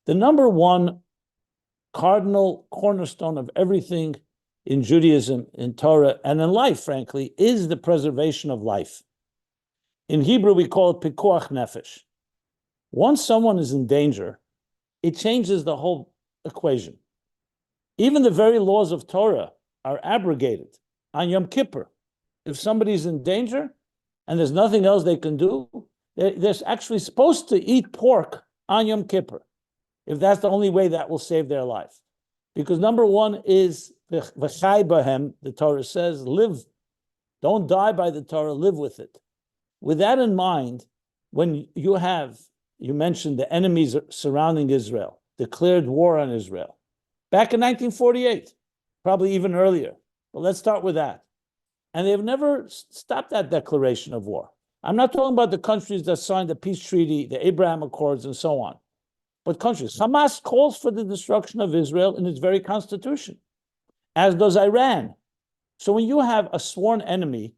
The number one cardinal cornerstone of everything in Judaism, in Torah, and in life, frankly, is the preservation of life. In Hebrew, we call it pikuach nefesh. Once someone is in danger, it changes the whole equation. Even the very laws of Torah are abrogated on Yom Kippur. If somebody's in danger and there's nothing else they can do, they're actually supposed to eat pork on Yom Kippur, if that's the only way that will save their life. Because number one is v'chai bahem, the Torah says, live. Don't die by the Torah, live with it. With that in mind, when you mentioned the enemies surrounding Israel, declared war on Israel, back in 1948, probably even earlier. But let's start with that. And they've never stopped that declaration of war. I'm not talking about the countries that signed the peace treaty, the Abraham Accords, and so on. But countries. Hamas calls for the destruction of Israel in its very constitution, as does Iran. So when you have a sworn enemy,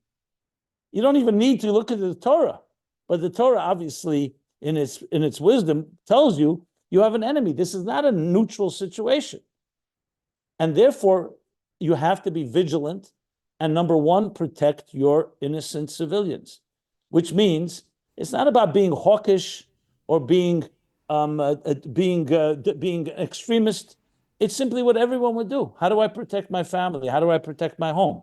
you don't even need to look at the Torah. But the Torah, obviously, in its wisdom, tells you you have an enemy. This is not a neutral situation. And therefore, you have to be vigilant and, number one, protect your innocent civilians, which means it's not about being hawkish or being extremist. It's simply what everyone would do. How do I protect my family? How do I protect my home?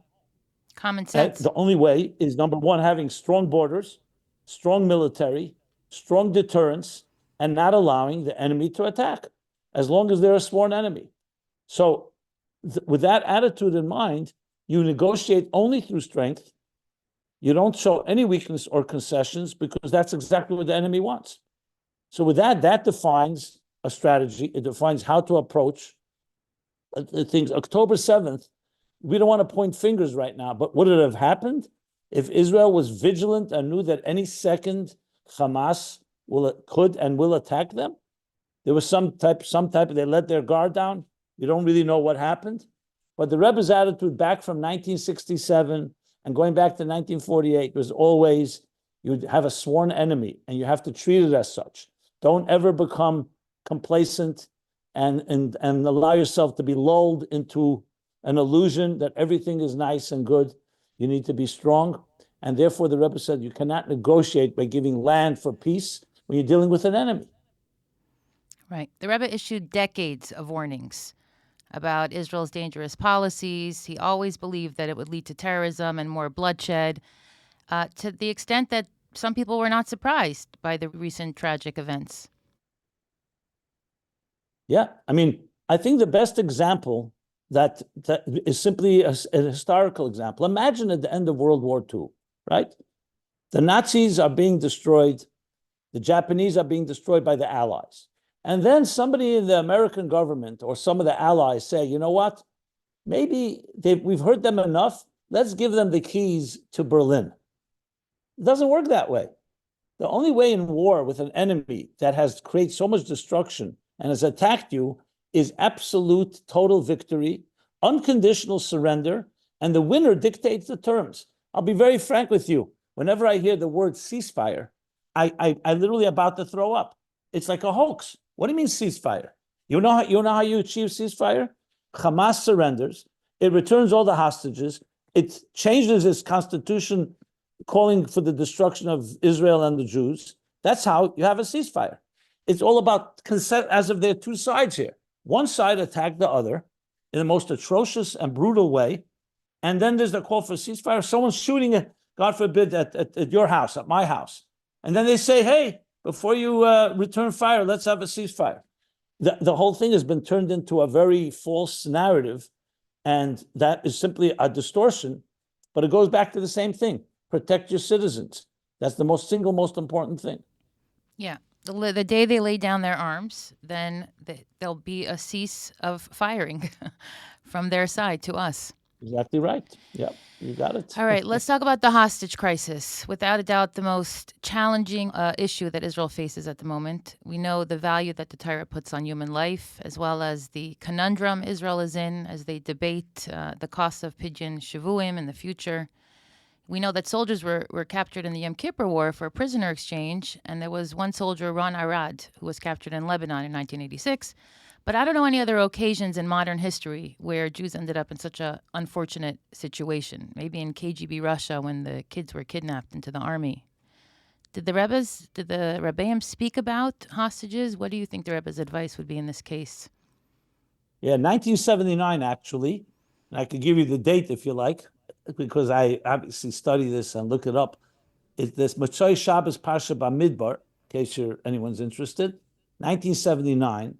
Common sense. The only way is, number one, having strong borders, strong military, strong deterrence, and not allowing the enemy to attack, as long as they're a sworn enemy. So with that attitude in mind, you negotiate only through strength. You don't show any weakness or concessions, because that's exactly what the enemy wants. So with that defines a strategy. It defines how to approach things. October 7th, we don't want to point fingers right now, but would it have happened if Israel was vigilant and knew that any second Hamas could and will attack them? There was some type, they let their guard down. You don't really know what happened. But the Rebbe's attitude back from 1967 and going back to 1948 was always, you have a sworn enemy and you have to treat it as such. Don't ever become complacent and allow yourself to be lulled into an illusion that everything is nice and good. You need to be strong. And therefore, the Rebbe said, you cannot negotiate by giving land for peace when you're dealing with an enemy. Right. The Rebbe issued decades of warnings about Israel's dangerous policies. He always believed that it would lead to terrorism and more bloodshed, to the extent that some people were not surprised by the recent tragic events. Yeah, I mean, I think the best example that is simply a historical example. Imagine at the end of World War II, right? The Nazis are being destroyed. The Japanese are being destroyed by the Allies. And then somebody in the American government or some of the allies say, you know what? Maybe we've heard them enough. Let's give them the keys to Berlin. It doesn't work that way. The only way in war with an enemy that has created so much destruction and has attacked you is absolute total victory, unconditional surrender, and the winner dictates the terms. I'll be very frank with you. Whenever I hear the word ceasefire, I literally about to throw up. It's like a hoax. What do you mean ceasefire? You know how you achieve ceasefire? Hamas surrenders. It returns all the hostages. It changes its constitution, calling for the destruction of Israel and the Jews. That's how you have a ceasefire. It's all about consent, as if there are two sides here. One side attacked the other in the most atrocious and brutal way. And then there's the call for ceasefire. Someone's shooting, God forbid, at your house, at my house. And then they say, hey, before you return fire, let's have a ceasefire. The whole thing has been turned into a very false narrative. And that is simply a distortion. But it goes back to the same thing. Protect your citizens. That's the single most important thing. Yeah. The day they lay down their arms, then there'll be a cease of firing from their side to us. Exactly right. Yep, you got it. All right, let's talk about the hostage crisis. Without a doubt, the most challenging issue that Israel faces at the moment. We know the value that the Torah puts on human life, as well as the conundrum Israel is in as they debate the cost of pidyon shavuim in the future. We know that soldiers were captured in the Yom Kippur War for a prisoner exchange, and there was one soldier, Ron Arad, who was captured in Lebanon in 1986. But I don't know any other occasions in modern history where Jews ended up in such an unfortunate situation. Maybe in KGB Russia when the kids were kidnapped into the army. Did the Rebbeim speak about hostages? What do you think the Rebbe's advice would be in this case? Yeah, 1979, actually. And I could give you the date if you like, because I obviously study this and look it up. It's this Motzei Shabbos Parsha Bamidbar, in case anyone's interested. 1979,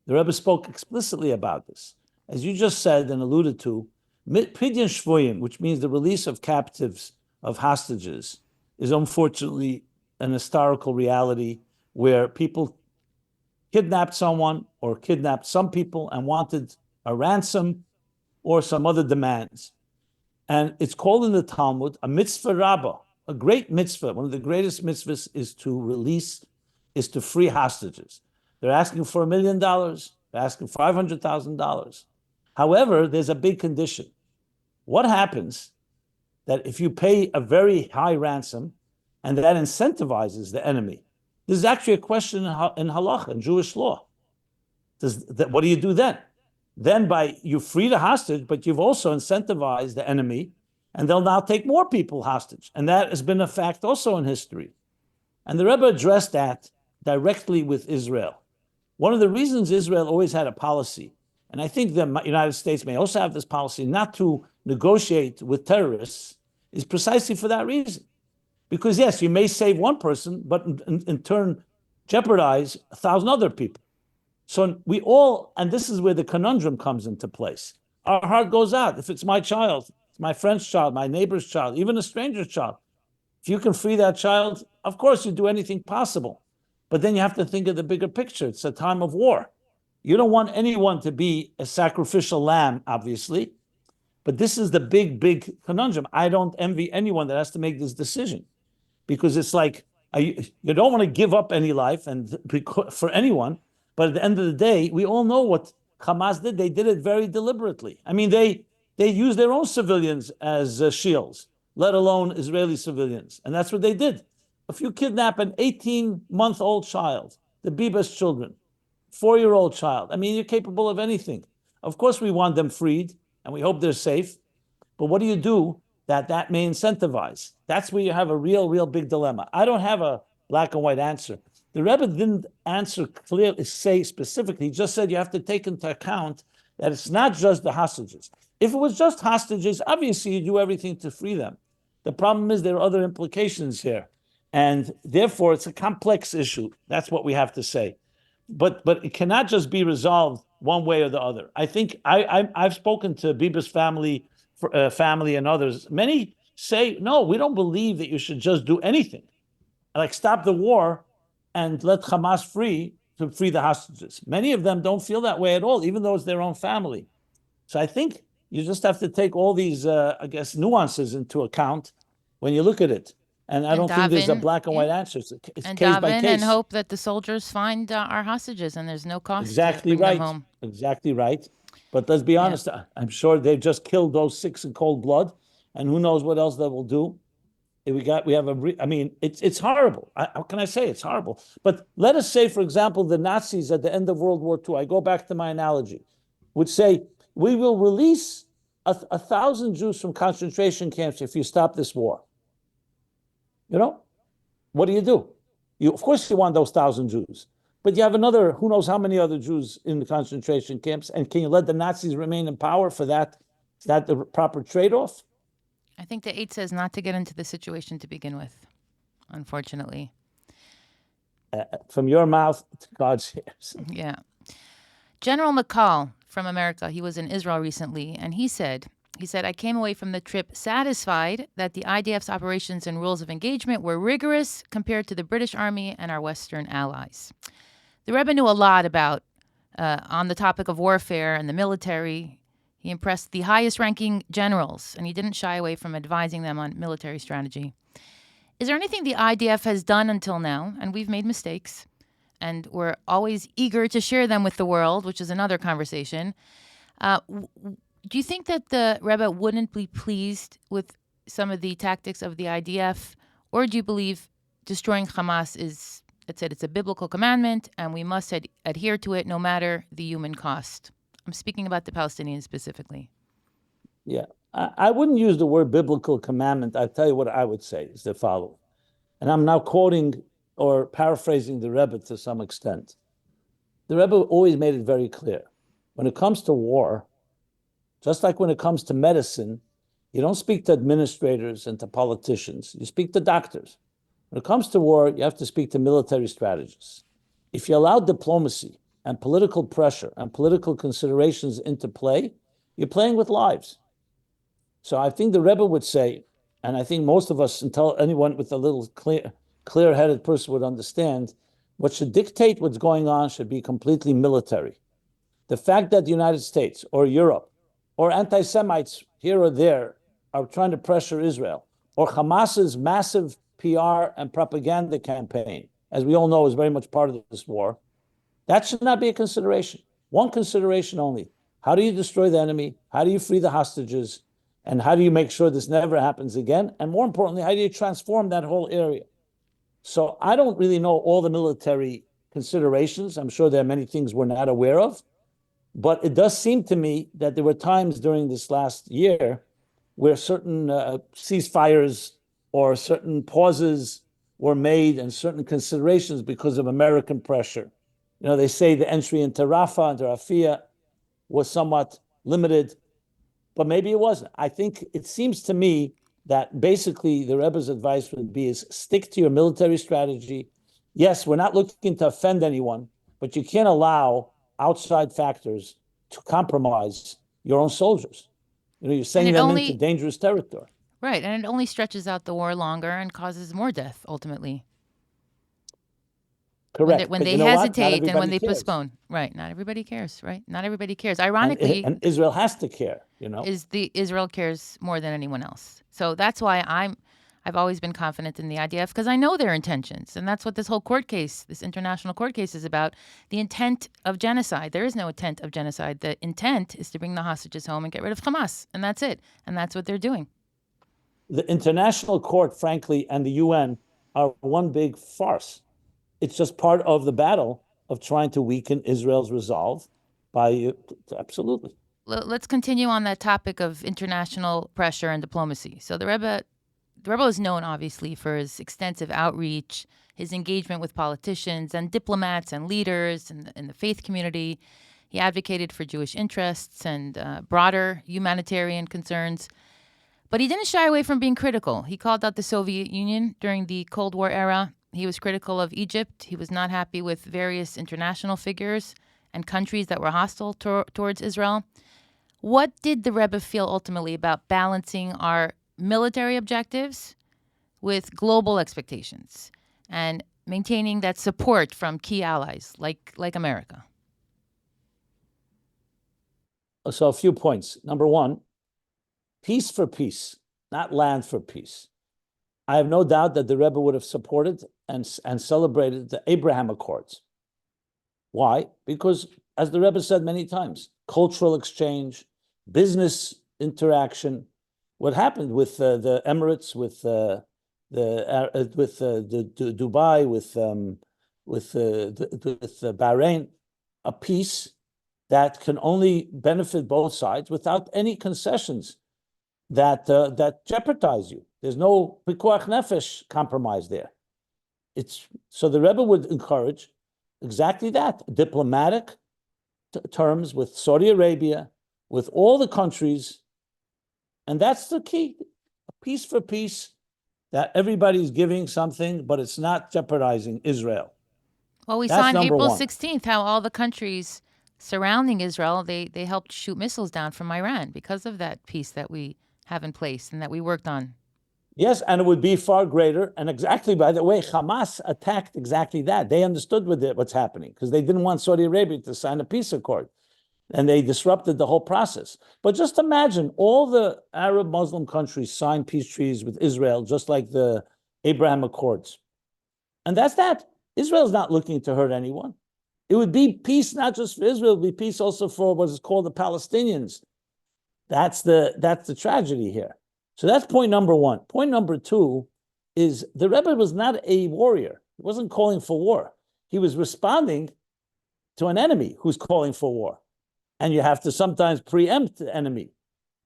the Rebbe spoke explicitly about this. As you just said and alluded to, Pidyon Shvoyim, which means the release of captives, of hostages, is unfortunately an historical reality where people kidnapped someone or kidnapped some people and wanted a ransom or some other demands. And it's called in the Talmud a mitzvah rabbah, a great mitzvah. One of the greatest mitzvahs is to free hostages. They're asking for $1 million. They're asking $500,000. However, there's a big condition. What happens that if you pay a very high ransom and that incentivizes the enemy? This is actually a question in halacha, in Jewish law. What do you do then? Then you free the hostage, but you've also incentivized the enemy, and they'll now take more people hostage. And that has been a fact also in history. And the Rebbe addressed that directly with Israel. One of the reasons Israel always had a policy, and I think the United States may also have this policy, not to negotiate with terrorists, is precisely for that reason. Because yes, you may save one person, but in turn jeopardize 1,000 other people. So and this is where the conundrum comes into place. Our heart goes out. If it's my child, it's my friend's child, my neighbor's child, even a stranger's child. If you can free that child, of course you do anything possible. But then you have to think of the bigger picture. It's a time of war. You don't want anyone to be a sacrificial lamb, obviously. But this is the big, big conundrum. I don't envy anyone that has to make this decision. Because it's like, you don't want to give up any life for anyone. But at the end of the day, we all know what Hamas did. They did it very deliberately. I mean, they used their own civilians as shields, let alone Israeli civilians. And that's what they did. If you kidnap an 18-month-old child, the Biba's children, 4-year-old child, I mean, you're capable of anything. Of course, we want them freed, and we hope they're safe. But what do you do that may incentivize? That's where you have a real big dilemma. I don't have a black and white answer. The Rebbe didn't answer clearly, say specifically. He just said you have to take into account that it's not just the hostages. If it was just hostages, obviously you do everything to free them. The problem is there are other implications here. And therefore, it's a complex issue. That's what we have to say. But it cannot just be resolved one way or the other. I think I've spoken to Biba's family and others. Many say, no, we don't believe that you should just do anything. Like stop the war and let Hamas free to free the hostages. Many of them don't feel that way at all, even though it's their own family. So I think you just have to take all these, nuances into account when you look at it. And I don't think there's a black and white answer. It's case by case. And hope that the soldiers find our hostages and there's no cost Exactly to bring right. them home. Exactly right. But let's be honest, I'm sure they've just killed those 6 in cold blood, and who knows what else they will do. It's horrible. How can I say it's horrible? But let us say, for example, the Nazis at the end of World War II, I go back to my analogy, would say, we will release 1,000 Jews from concentration camps if you stop this war. What do? Of course you want those 1,000 Jews, but you have another, who knows how many other Jews in the concentration camps, and can you let the Nazis remain in power for that? Is that the proper trade-off? I think the 8 says not to get into the situation to begin with, unfortunately. From your mouth to God's ears. Yeah. General McCall from America, he was in Israel recently, and he said, I came away from the trip satisfied that the IDF's operations and rules of engagement were rigorous compared to the British Army and our Western allies. The Rebbe knew a lot about on the topic of warfare and the military. He impressed the highest-ranking generals, and he didn't shy away from advising them on military strategy. Is there anything the IDF has done until now, and we've made mistakes, and we're always eager to share them with the world, which is another conversation. Do you think that the Rebbe wouldn't be pleased with some of the tactics of the IDF, or do you believe destroying Hamas is, it said it's a biblical commandment and we must adhere to it no matter the human cost? I'm speaking about the Palestinians specifically. Yeah, I wouldn't use the word biblical commandment. I'll tell you what I would say is the following. And I'm now quoting or paraphrasing the Rebbe to some extent. The Rebbe always made it very clear. When it comes to war, just like when it comes to medicine, you don't speak to administrators and to politicians. You speak to doctors. When it comes to war, you have to speak to military strategists. If you allow diplomacy and political pressure and political considerations into play, you're playing with lives. So I think the Rebbe would say, and I think most of us, until anyone with a little clear-headed person would understand, what should dictate what's going on should be completely military. The fact that the United States or Europe or anti-Semites here or there are trying to pressure Israel, or Hamas's massive PR and propaganda campaign, as we all know, is very much part of this war, that should not be a consideration. One consideration only. How do you destroy the enemy? How do you free the hostages? And how do you make sure this never happens again? And more importantly, how do you transform that whole area? So I don't really know all the military considerations. I'm sure there are many things we're not aware of. But it does seem to me that there were times during this last year where certain ceasefires or certain pauses were made and certain considerations because of American pressure. You know, they say the entry into Rafah, into Rafah, was somewhat limited, but maybe it wasn't. I think it seems to me that basically the Rebbe's advice would be is stick to your military strategy. Yes, we're not looking to offend anyone, but you can't allow outside factors to compromise your own soldiers. You know, you're sending them into dangerous territory. Right, and it only stretches out the war longer and causes more death, ultimately. Correct. When they hesitate and when they postpone. Right, not everybody cares, right? Not everybody cares. Ironically... And Israel has to care, you know? Israel cares more than anyone else. So that's why I've always been confident in the IDF, because I know their intentions. And that's what this whole court case, this international court case is about, the intent of genocide. There is no intent of genocide. The intent is to bring the hostages home and get rid of Hamas. And that's it. And that's what they're doing. The international court, frankly, and the UN are one big farce. It's just part of the battle of trying to weaken Israel's resolve by, absolutely. Let's continue on that topic of international pressure and diplomacy. So the Rebbe is known, obviously, for his extensive outreach, his engagement with politicians and diplomats and leaders in the faith community. He advocated for Jewish interests and broader humanitarian concerns. But he didn't shy away from being critical. He called out the Soviet Union during the Cold War era. He was critical of Egypt. He was not happy with various international figures and countries that were hostile towards Israel. What did the Rebbe feel ultimately about balancing our military objectives with global expectations and maintaining that support from key allies like America? So a few points. Number one, peace for peace, not land for peace. I have no doubt that the Rebbe would have supported and celebrated the Abraham Accords. Why? Because, as the Rebbe said many times, cultural exchange, business interaction. What happened with the Emirates, with Dubai, with Bahrain, a peace that can only benefit both sides without any concessions that jeopardize you. There's no pikuach nefesh compromise there. So the Rebbe would encourage exactly that, diplomatic terms with Saudi Arabia, with all the countries, and that's the key. Peace for peace, that everybody's giving something, but it's not jeopardizing Israel. Well, we saw on April 16th how all the countries surrounding Israel, they helped shoot missiles down from Iran because of that peace that we have in place and that we worked on. Yes, and it would be far greater. And exactly, by the way, Hamas attacked exactly that. They understood what's happening because they didn't want Saudi Arabia to sign a peace accord. And they disrupted the whole process. But just imagine all the Arab Muslim countries signed peace treaties with Israel, just like the Abraham Accords. And that's that. Israel's not looking to hurt anyone. It would be peace not just for Israel, it would be peace also for what is called the Palestinians. That's the tragedy here. So that's point number one. Point number two is the Rebbe was not a warrior. He wasn't calling for war. He was responding to an enemy who's calling for war. And you have to sometimes preempt the enemy.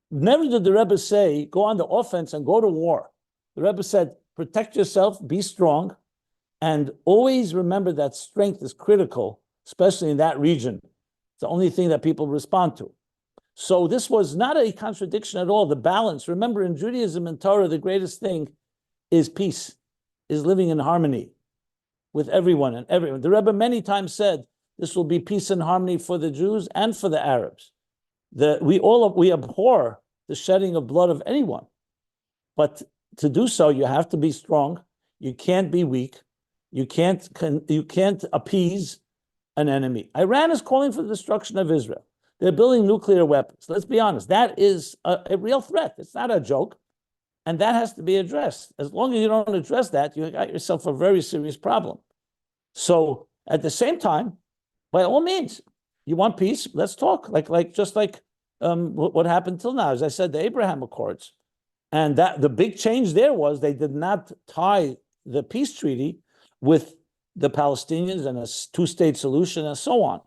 Never did the Rebbe say, go on the offense and go to war. The Rebbe said, protect yourself, be strong, and always remember that strength is critical, especially in that region. It's the only thing that people respond to. So this was not a contradiction at all, the balance. Remember, in Judaism and Torah, the greatest thing is peace, is living in harmony with everyone and everyone. The Rebbe many times said, this will be peace and harmony for the Jews and for the Arabs. We abhor the shedding of blood of anyone. But to do so, you have to be strong. You can't be weak. You can't appease an enemy. Iran is calling for the destruction of Israel. They're building nuclear weapons. Let's be honest. That is a real threat. It's not a joke. And that has to be addressed. As long as you don't address that, you got yourself a very serious problem. So at the same time, by all means, you want peace, let's talk. Just like what happened till now. As I said, the Abraham Accords. And that the big change there was they did not tie the peace treaty with the Palestinians and a two-state solution and so on.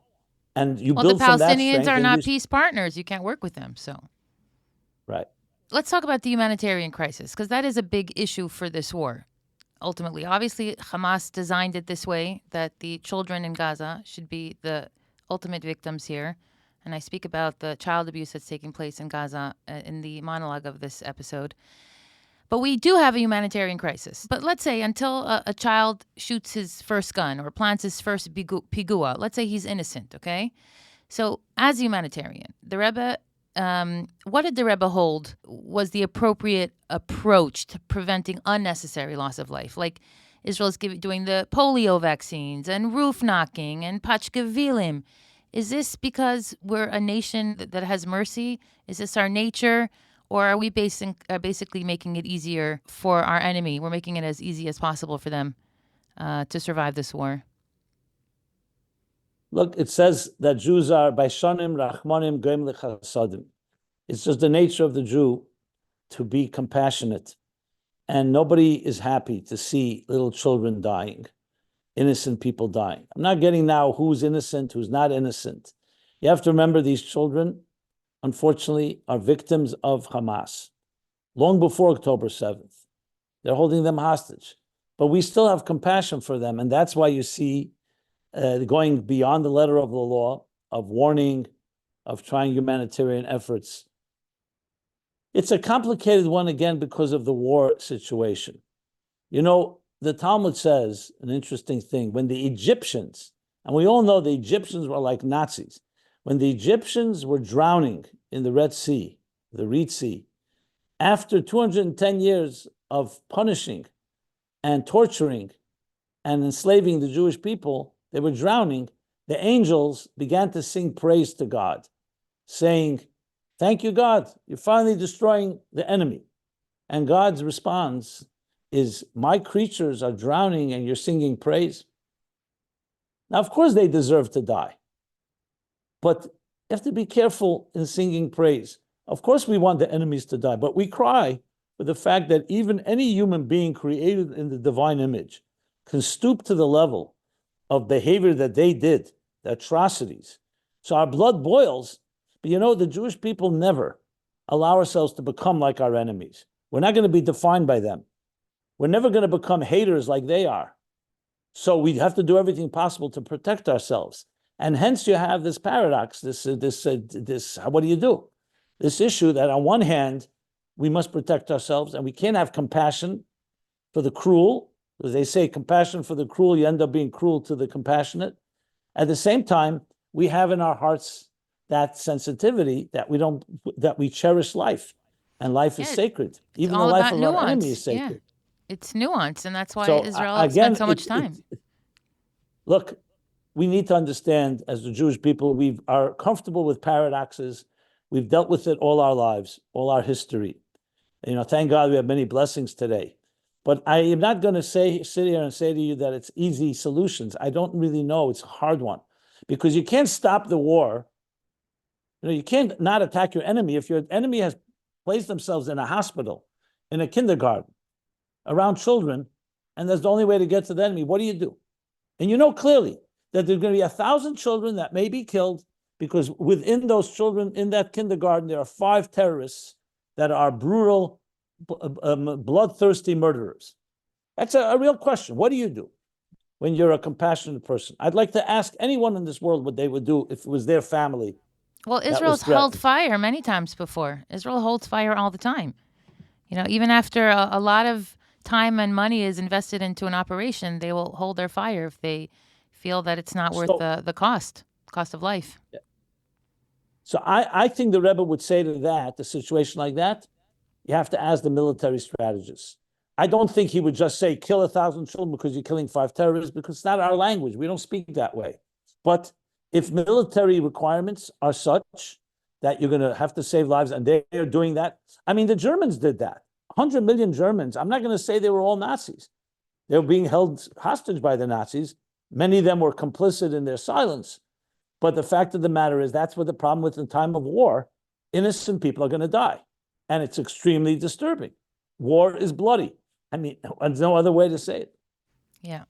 And you build from that strength. The Palestinians are not peace partners. You can't work with them. So, right. Let's talk about the humanitarian crisis, because that is a big issue for this war. Ultimately, obviously, Hamas designed it this way, that the children in Gaza should be the ultimate victims here. And I speak about the child abuse that's taking place in Gaza in the monologue of this episode. But we do have a humanitarian crisis. But let's say until a child shoots his first gun or plants his first pigua, let's say he's innocent, okay? So as a humanitarian, the Rebbe, what did the Rebbe hold was the appropriate approach to preventing unnecessary loss of life? Like Israel's doing the polio vaccines and roof knocking and pachkevilim. Is this because we're a nation that has mercy? Is this our nature? Or are we basically making it easier for our enemy? We're making it as easy as possible for them to survive this war. Look, it says that Jews are Baishanim, Rachmanim, Goim Lechasadim. It's just the nature of the Jew to be compassionate. And nobody is happy to see little children dying, innocent people dying. I'm not getting now who's innocent, who's not innocent. You have to remember these children, unfortunately, are victims of Hamas. Long before October 7th. They're holding them hostage. But we still have compassion for them. And that's why you see going beyond the letter of the law, of warning, of trying humanitarian efforts. It's a complicated one, again, because of the war situation. You know, the Talmud says an interesting thing. When the Egyptians, and we all know the Egyptians were like Nazis, when the Egyptians were drowning in the Red Sea, the Reed Sea, after 210 years of punishing and torturing and enslaving the Jewish people, they were drowning. The angels began to sing praise to God, saying, thank you, God, you're finally destroying the enemy. And God's response is, my creatures are drowning and you're singing praise. Now, of course, they deserve to die. But you have to be careful in singing praise. Of course, we want the enemies to die, but we cry for the fact that even any human being created in the divine image can stoop to the level of behavior that they did, the atrocities. So our blood boils, but you know, the Jewish people never allow ourselves to become like our enemies. We're not going to be defined by them. We're never going to become haters like they are. So we have to do everything possible to protect ourselves. And hence you have this paradox, this what do you do? This issue that on one hand, we must protect ourselves and we can't have compassion for the cruel. As they say, compassion for the cruel, you end up being cruel to the compassionate. At the same time, we have in our hearts that sensitivity that we cherish life. And life is sacred. Even the life of our enemy is sacred. Yeah. It's nuance, and that's why Israel spent so much time. Look, we need to understand, as the Jewish people, we are comfortable with paradoxes. We've dealt with it all our lives, all our history. You know, thank God we have many blessings today. But I am not going to sit here and say to you that it's easy solutions. I don't really know. It's a hard one. Because you can't stop the war. You know, you can't not attack your enemy. If your enemy has placed themselves in a hospital in a kindergarten around children, and that's the only way to get to the enemy, what do you do? And you know clearly that there's going to be 1,000 children that may be killed because within those children in that kindergarten, there are 5 terrorists that are brutal, bloodthirsty murderers. That's a real question. What do you do when you're a compassionate person? I'd like to ask anyone in this world what they would do if it was their family. Well, Israel's held fire many times before. Israel holds fire all the time. Even after a lot of time and money is invested into an operation, they will hold their fire if they feel that it's not worth the cost of life. Yeah. So I think the Rebbe would say to that, a situation like that, you have to ask the military strategists. I don't think he would just say, kill 1,000 children because you're killing 5 terrorists, because it's not our language. We don't speak that way. But if military requirements are such that you're going to have to save lives, and they are doing that. I mean, the Germans did that. 100 million Germans. I'm not going to say they were all Nazis. They were being held hostage by the Nazis. Many of them were complicit in their silence. But the fact of the matter is that's what the problem with in time of war. Innocent people are going to die. And it's extremely disturbing. War is bloody. I mean, there's no other way to say it. Yeah.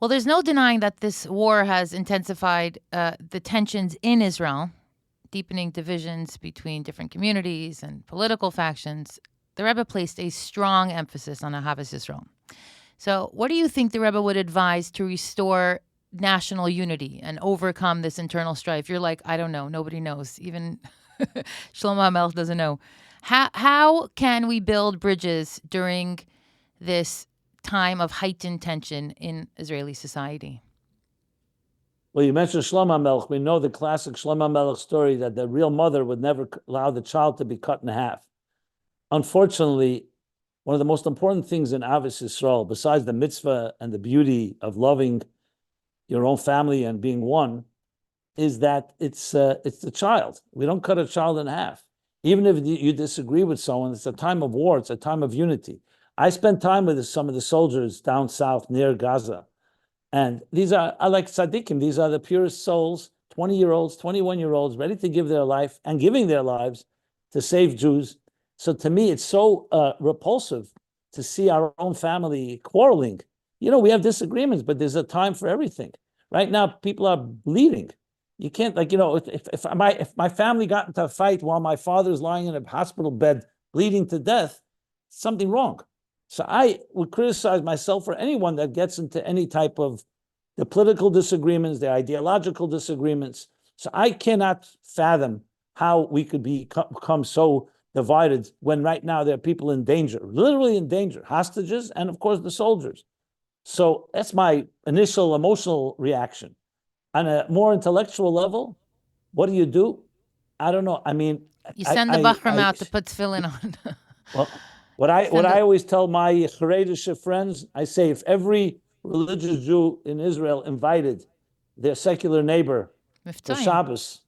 Well, there's no denying that this war has intensified the tensions in Israel, deepening divisions between different communities and political factions. The Rebbe placed a strong emphasis on Ahavas Yisrael. So what do you think the Rebbe would advise to restore national unity and overcome this internal strife? You're like, I don't know. Nobody knows. Even Shlomo HaMelech doesn't know. How can we build bridges during this time of heightened tension in Israeli society? Well, you mentioned Shlomo HaMelech. We know the classic Shlomo HaMelech story that the real mother would never allow the child to be cut in half. Unfortunately, one of the most important things in Ahavas Yisrael, besides the mitzvah and the beauty of loving your own family and being one, is that it's the child. We don't cut a child in half. Even if you disagree with someone, it's a time of war. It's a time of unity. I spent time with some of the soldiers down south near Gaza. And these are like tzaddikim. These are the purest souls, 20-year-olds, 21-year-olds, ready to give their life and giving their lives to save Jews. So to me, it's so repulsive to see our own family quarreling. We have disagreements, but there's a time for everything. Right now, people are bleeding. You can't, if my family got into a fight while my father's lying in a hospital bed bleeding to death, something wrong. So I would criticize myself or anyone that gets into any type of the political disagreements, the ideological disagreements. So I cannot fathom how we could become so divided when right now there are people in danger, literally in danger, hostages, and of course the soldiers. So that's my initial emotional reaction. On a more intellectual level, what do? I don't know. I mean, you send the Bachram out to put tefillin on. Well, what I always tell my Haredisha friends, I say, if every religious Jew in Israel invited their secular neighbor for Shabbos,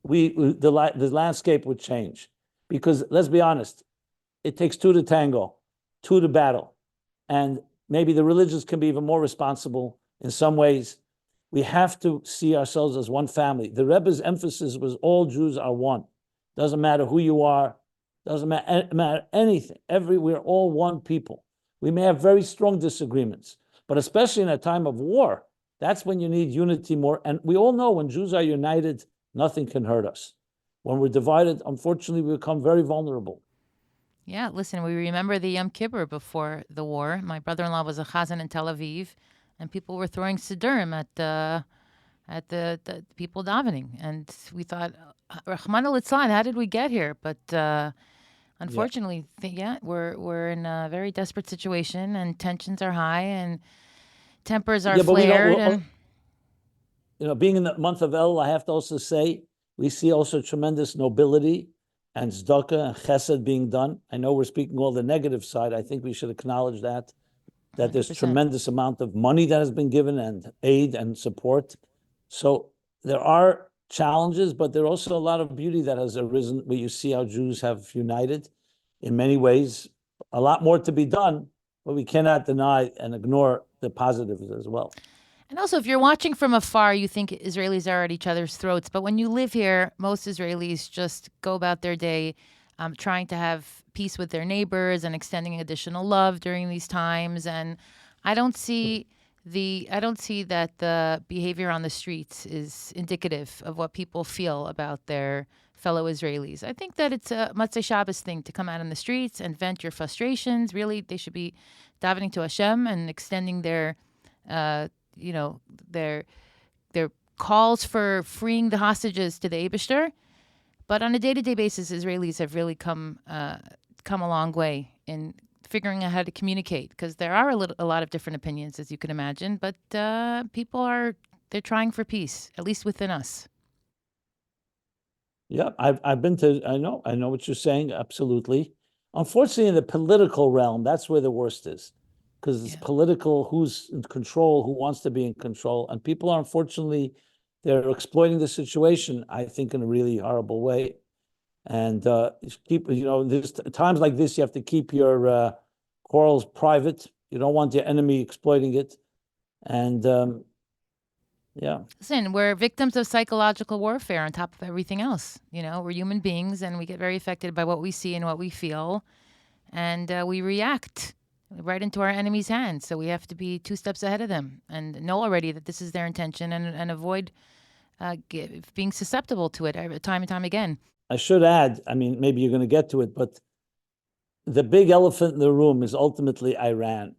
the landscape would change. Because let's be honest, it takes 2 to tango, 2 to battle, and maybe the religious can be even more responsible in some ways. We have to see ourselves as one family. The Rebbe's emphasis was all Jews are one. Doesn't matter who you are, doesn't matter anything. We're all one people. We may have very strong disagreements, but especially in a time of war, that's when you need unity more. And we all know when Jews are united, nothing can hurt us. When we're divided, unfortunately, we become very vulnerable. Yeah, listen, we remember the Yom Kippur before the war. My brother-in-law was a chazan in Tel Aviv, and people were throwing siddurim at the people davening, and we thought, Rahman al-Islam, how did we get here? But unfortunately, we're in a very desperate situation, and tensions are high, and tempers are flared. Being in the month of Elul, I have to also say we see also tremendous nobility and tzedakah and chesed being done. I know we're speaking all the negative side. I think we should acknowledge that there's 100%. tremendous amount of money that has been given and aid and support. So there are challenges, but there are also a lot of beauty that has arisen where you see how Jews have united in many ways. A lot more to be done, but we cannot deny and ignore the positives as well. And also, if you're watching from afar, you think Israelis are at each other's throats. But when you live here, most Israelis just go about their day trying to have peace with their neighbors and extending additional love during these times. And I don't see that the behavior on the streets is indicative of what people feel about their fellow Israelis. I think that it's a Motzei Shabbos thing to come out on the streets and vent your frustrations. Really, they should be davening to Hashem and extending their, you know, their calls for freeing the hostages to the Eibishter. But on a day-to-day basis, Israelis have really come a long way in figuring out how to communicate, because there are a lot of different opinions, as you can imagine. But they're trying for peace, at least within us. Yeah, I've been to. I know what you're saying. Absolutely. Unfortunately, in the political realm, that's where the worst is, because it's political. Who's in control? Who wants to be in control? And people are, unfortunately, they're exploiting the situation, I think, in a really horrible way. And there's times like this, you have to keep your quarrels private. You don't want your enemy exploiting it. And Listen, we're victims of psychological warfare on top of everything else. We're human beings, and we get very affected by what we see and what we feel. And we react right into our enemy's hands. So we have to be 2 steps ahead of them and know already that this is their intention, and avoid being susceptible to it time and time again. I should add, maybe you're going to get to it, but the big elephant in the room is ultimately Iran.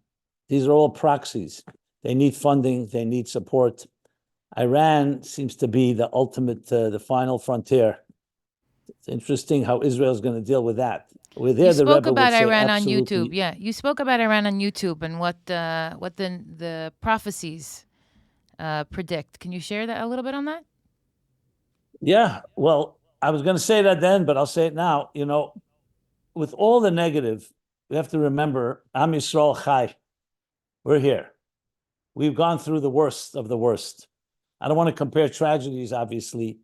These are all proxies. They need funding. They need support. Iran seems to be the ultimate, the final frontier. It's interesting how Israel is going to deal with that. You spoke about Iran on YouTube. Yeah, you spoke about Iran on YouTube and what the prophecies predict. Can you share that a little bit on that? Yeah, well, I was going to say that then, but I'll say it now. With all the negative, we have to remember, Am Yisrael Chai. We're here. We've gone through the worst of the worst. I don't want to compare tragedies, obviously,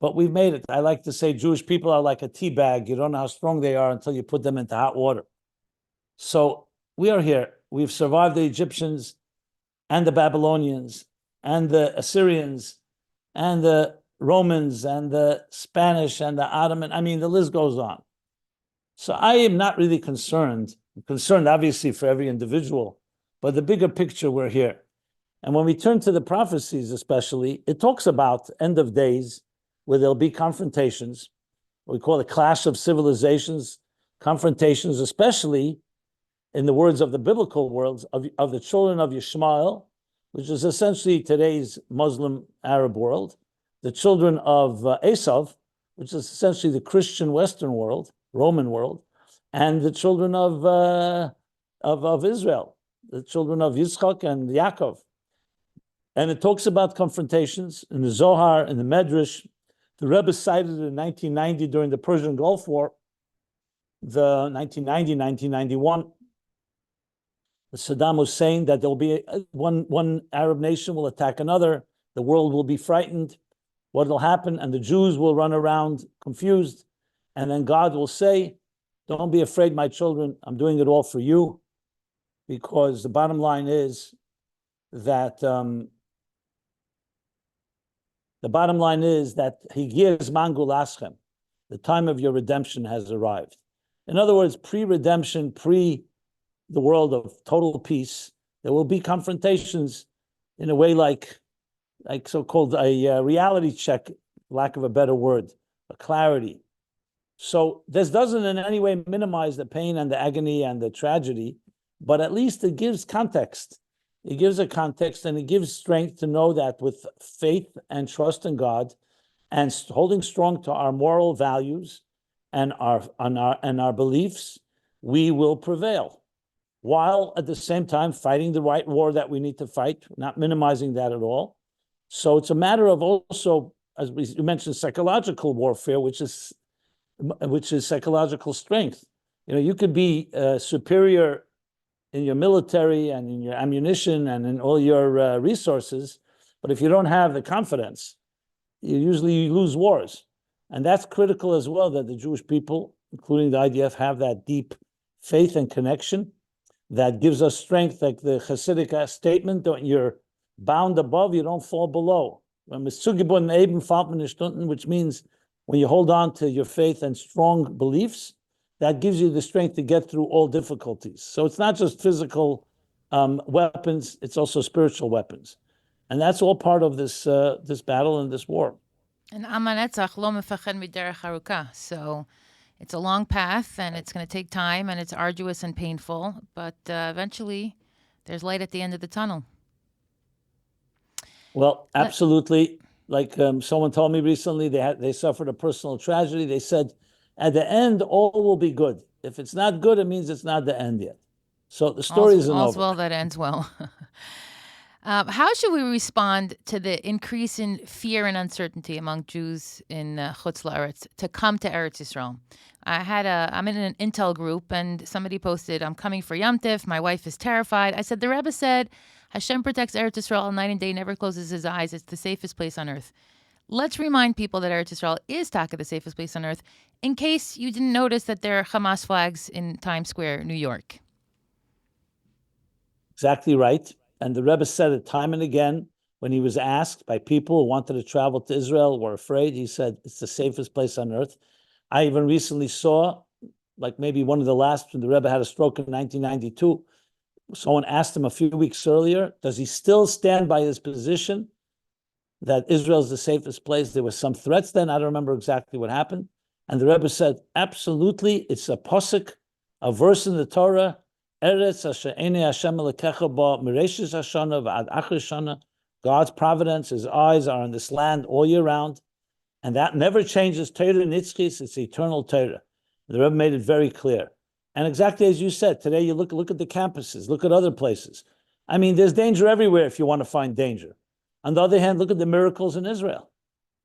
but we've made it. I like to say Jewish people are like a tea bag. You don't know how strong they are until you put them into hot water. So we are here. We've survived the Egyptians and the Babylonians and the Assyrians and the Romans and the Spanish and the Ottoman. The list goes on. So I am not really concerned. I'm concerned, obviously, for every individual, but the bigger picture, we're here. And when we turn to the prophecies, especially, it talks about end of days where there'll be confrontations. We call it clash of civilizations, confrontations, especially in the words of the biblical words of the children of Yishmael, which is essentially today's Muslim Arab world, the children of Esav, which is essentially the Christian Western world, Roman world, and the children of Israel, the children of Yitzchak and Yaakov. And it talks about confrontations in the Zohar, in the Medrash. The Rebbe cited in 1990 during the Persian Gulf War, the 1991, Saddam was saying that there will be one Arab nation will attack another, the world will be frightened, what will happen, and the Jews will run around confused, and then God will say, don't be afraid, my children, I'm doing it all for you, because the bottom line is that he gives Mangul Aschem, the time of your redemption has arrived. In other words, pre-redemption, the world of total peace, there will be confrontations in a way like so-called a reality check, lack of a better word, a clarity. So this doesn't in any way minimize the pain and the agony and the tragedy, but at least it gives context. It gives a context, and it gives strength to know that with faith and trust in God and holding strong to our moral values and our beliefs, we will prevail, while at the same time fighting the right war that we need to fight, not minimizing that at all. So it's a matter of also, as you mentioned, psychological warfare, which is psychological strength. You could be superior in your military and in your ammunition and in all your resources, but if you don't have the confidence, you usually lose wars. And that's critical as well, that the Jewish people, including the IDF, have that deep faith and connection that gives us strength, like the Hasidic statement, you're bound above, you don't fall below. Which means when you hold on to your faith and strong beliefs, that gives you the strength to get through all difficulties. So it's not just physical weapons, it's also spiritual weapons. And that's all part of this this battle and this war. And Amanetzach lo mefached miderech haruka. So it's a long path, and it's going to take time, and it's arduous and painful, but eventually there's light at the end of the tunnel. Well, absolutely. Like someone told me recently, they suffered a personal tragedy. They said, at the end, all will be good. If it's not good, it means it's not the end yet. So the story isn't over. All's well that ends well. How should we respond to the increase in fear and uncertainty among Jews in Chutz La'aretz to come to Eretz Yisrael? I'm in an Intel group, and somebody posted, "I'm coming for Yom Tif. My wife is terrified." I said, the Rebbe said, Hashem protects Eretz Yisrael night and day, never closes his eyes. It's the safest place on earth. Let's remind people that Eretz Yisrael is Taka, the safest place on earth, in case you didn't notice that there are Hamas flags in Times Square, New York. Exactly right. And the Rebbe said it time and again when he was asked by people who wanted to travel to Israel, were afraid. He said, it's the safest place on earth. I even recently saw, like maybe one of the last, when the Rebbe had a stroke in 1992, someone asked him a few weeks earlier, does he still stand by his position that Israel is the safest place? There were some threats then. I don't remember exactly what happened. And the Rebbe said, absolutely, it's a posuk, a verse in the Torah, Eretz asher einei Hashem elokecha ba mireshis hashana v'ad achris shana. God's providence, his eyes are on this land all year round. And that never changes. Torah nitzchis, it's eternal Torah. The Rebbe made it very clear. And exactly as you said, today you look at the campuses, look at other places. I mean, there's danger everywhere if you want to find danger. On the other hand, look at the miracles in Israel.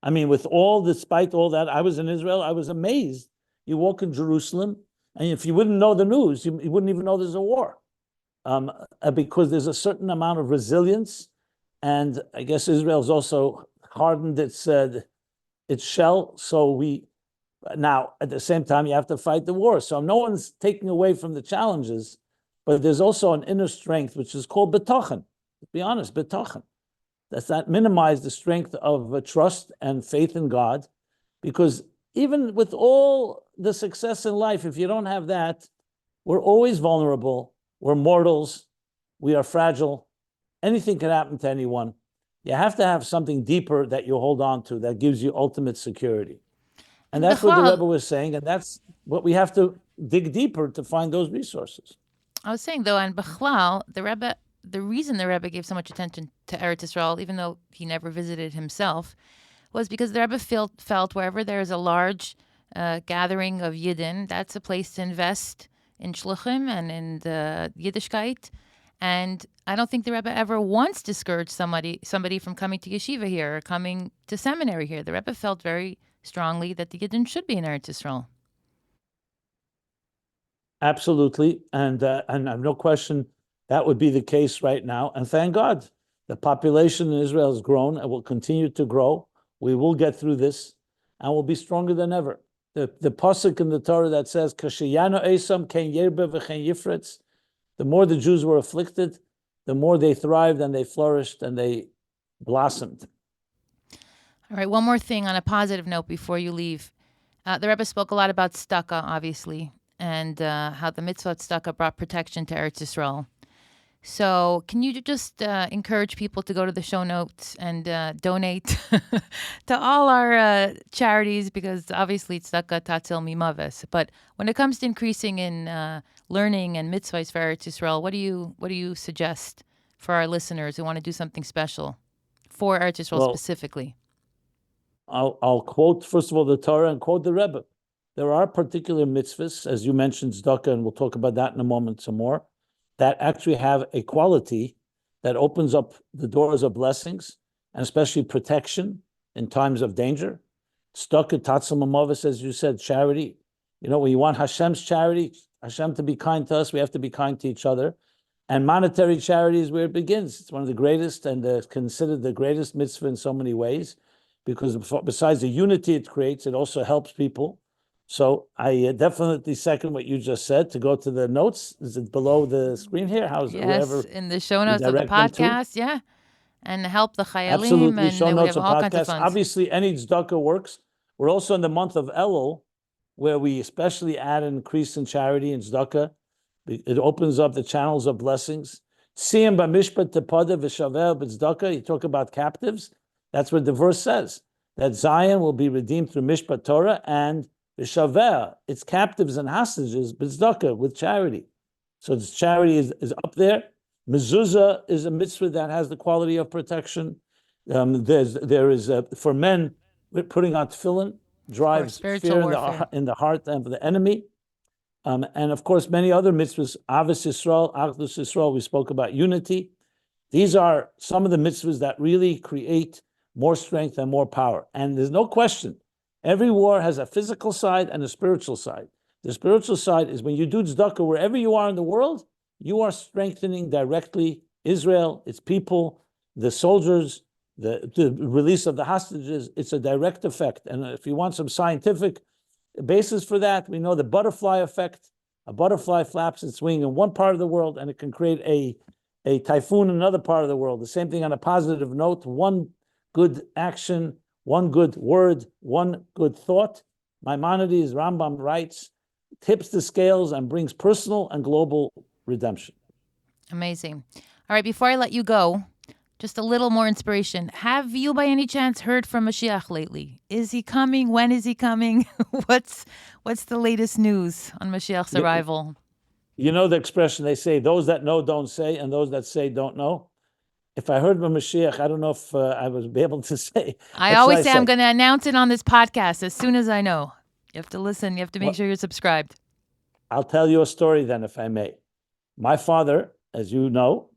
I mean, despite all that, I was in Israel, I was amazed. You walk in Jerusalem, and if you wouldn't know the news, you wouldn't even know there's a war. Because there's a certain amount of resilience. And I guess Israel's also hardened its shell. So now, at the same time, you have to fight the war. So no one's taking away from the challenges, but there's also an inner strength, which is called betochen. To be honest, betochen. Does not minimize the strength of trust and faith in God, because even with all the success in life, if you don't have that, we're always vulnerable. We're mortals. We are fragile. Anything can happen to anyone. You have to have something deeper that you hold on to that gives you ultimate security. And that's what the Rebbe was saying, and that's what we have to dig deeper to find those resources. I was saying, though, and Bechlal, the reason the Rebbe gave so much attention to Eretz Yisrael, even though he never visited himself, was because the Rebbe felt wherever there is a large gathering of Yidden, that's a place to invest in Shluchim and in the Yiddishkeit. And I don't think the Rebbe ever once discouraged somebody from coming to yeshiva here or coming to seminary here. The Rebbe felt very strongly that the Yidden should be in Eretz Yisrael. Absolutely, and I have no question that would be the case right now. And thank God, the population in Israel has grown and will continue to grow. We will get through this, and we'll be stronger than ever. The pasuk in the Torah that says, "Kashiyano esam ken yerbe v'chen yifretz." The more the Jews were afflicted, the more they thrived and they flourished and they blossomed. All right, one more thing on a positive note before you leave. The Rebbe spoke a lot about tzedakah, obviously, and how the mitzvah tzedakah brought protection to Eretz Yisrael. So can you just encourage people to go to the show notes and donate to all our charities, because obviously tzedakah tatzil mimaves. But when it comes to increasing in learning and mitzvahs for Eretz Yisrael, what do you suggest for our listeners who want to do something special for Eretz Yisrael specifically? I'll quote, first of all, the Torah and quote the Rebbe. There are particular mitzvahs, as you mentioned, tzedakah, and we'll talk about that in a moment some more, that actually have a quality that opens up the doors of blessings, and especially protection in times of danger. Tzedakah, tatzil mamavis, as you said, charity. You know, when you want Hashem's charity, Hashem to be kind to us, we have to be kind to each other. And monetary charity is where it begins. It's one of the greatest and considered the greatest mitzvah in so many ways, because besides the unity it creates, it also helps people. So I definitely second what you just said, to go to the notes. Is it below the screen here? How's yes, in the show notes of the podcast, yeah. And help the chayalim. Absolutely, and show notes of all kinds of podcasts. funds. Obviously, any tzedakah works. We're also in the month of Elul, where we especially add an increase in charity and tzedakah. It opens up the channels of blessings. Siyam b'mishpat tepada v'shaver b'tzedakah. You talk about captives. That's what the verse says, that Zion will be redeemed through mishpat Torah and v'shaver, its captives and hostages, b'tzedakah, with charity. So this charity is up there. Mezuzah is a mitzvah that has the quality of protection. There is for men, putting on tefillin drives fear in the heart of the enemy. And of course, many other mitzvahs, Avos Yisrael, Achdus Yisrael, we spoke about unity. These are some of the mitzvahs that really create more strength and more power. And there's no question, every war has a physical side and a spiritual side. The spiritual side is when you do tzedakah wherever you are in the world, you are strengthening directly Israel, its people, the soldiers, the release of the hostages. It's a direct effect. And if you want some scientific basis for that, we know the butterfly effect. A butterfly flaps its wing in one part of the world and it can create a typhoon in another part of the world. The same thing on a positive note. One good action, one good word, one good thought. Maimonides, Rambam writes, tips the scales and brings personal and global redemption. Amazing. All right, before I let you go, just a little more inspiration. Have you by any chance heard from Mashiach lately? Is he coming? When is he coming? What's the latest news on Mashiach's arrival? You know the expression, they say, those that know don't say, and those that say don't know. If I heard from Mashiach, I don't know if I would be able to say. I always say I'm going to announce it on this podcast as soon as I know. You have to listen. You have to make sure you're subscribed. I'll tell you a story then, if I may. My father, as you know,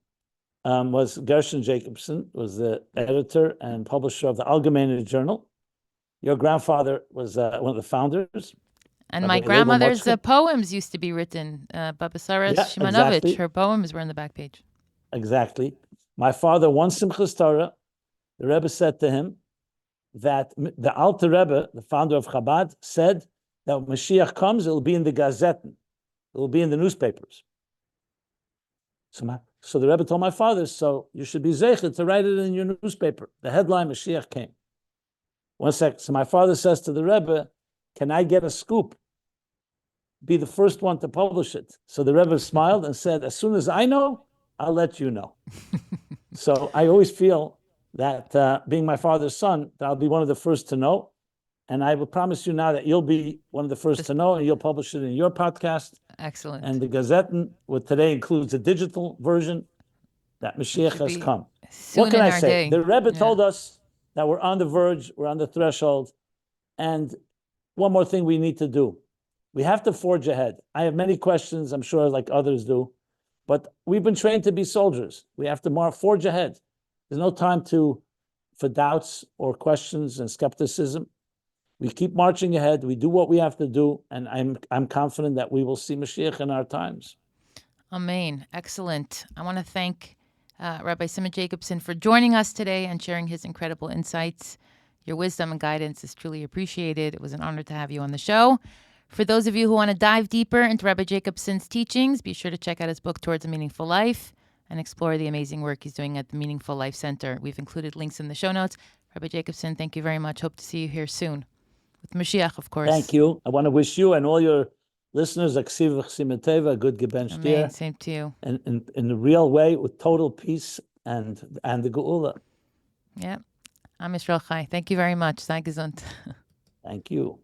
was Gershon Jacobson, was the editor and publisher of the Allgemeine Journal. Your grandfather was one of the founders. And my grandmother's poems used to be written. Baba Sarah Shimanovich, exactly. Her poems were on the back page. Exactly. My father, one Simchas Torah, the Rebbe said to him that the Alter Rebbe, the founder of Chabad, said that when Mashiach comes, it will be in the Gazetten. It will be in the newspapers. So the Rebbe told my father, so you should be zeichet to write it in your newspaper. The headline, Mashiach came. One second. So my father says to the Rebbe, can I get a scoop? Be the first one to publish it. So the Rebbe smiled and said, as soon as I know, I'll let you know. So I always feel that being my father's son, that I'll be one of the first to know. And I will promise you now that you'll be one of the first to know, and you'll publish it in your podcast. Excellent. And the Gazetten, what today includes a digital version, that Mashiach has come. What can I say? The Rebbe told us that we're on the verge, we're on the threshold. And one more thing we need to do. We have to forge ahead. I have many questions, I'm sure, like others do. But we've been trained to be soldiers. We have to forge ahead. There's no time for doubts or questions and skepticism. We keep marching ahead. We do what we have to do, and I'm confident that we will see Mashiach in our times. Amen. Excellent. I want to thank Rabbi Simon Jacobson for joining us today and sharing his incredible insights. Your wisdom and guidance is truly appreciated. It was an honor to have you on the show. For those of you who want to dive deeper into Rabbi Jacobson's teachings, be sure to check out his book, Towards a Meaningful Life, and explore the amazing work he's doing at the Meaningful Life Center. We've included links in the show notes. Rabbi Jacobson, thank you very much. Hope to see you here soon. With Mashiach, of course. Thank you. I want to wish you and all your listeners a good Geben Shtir. Same to you. And in the real way, with total peace and the Geula. Yeah. Am Yisrael Chai. Thank you very much. Sei gesund. Thank you.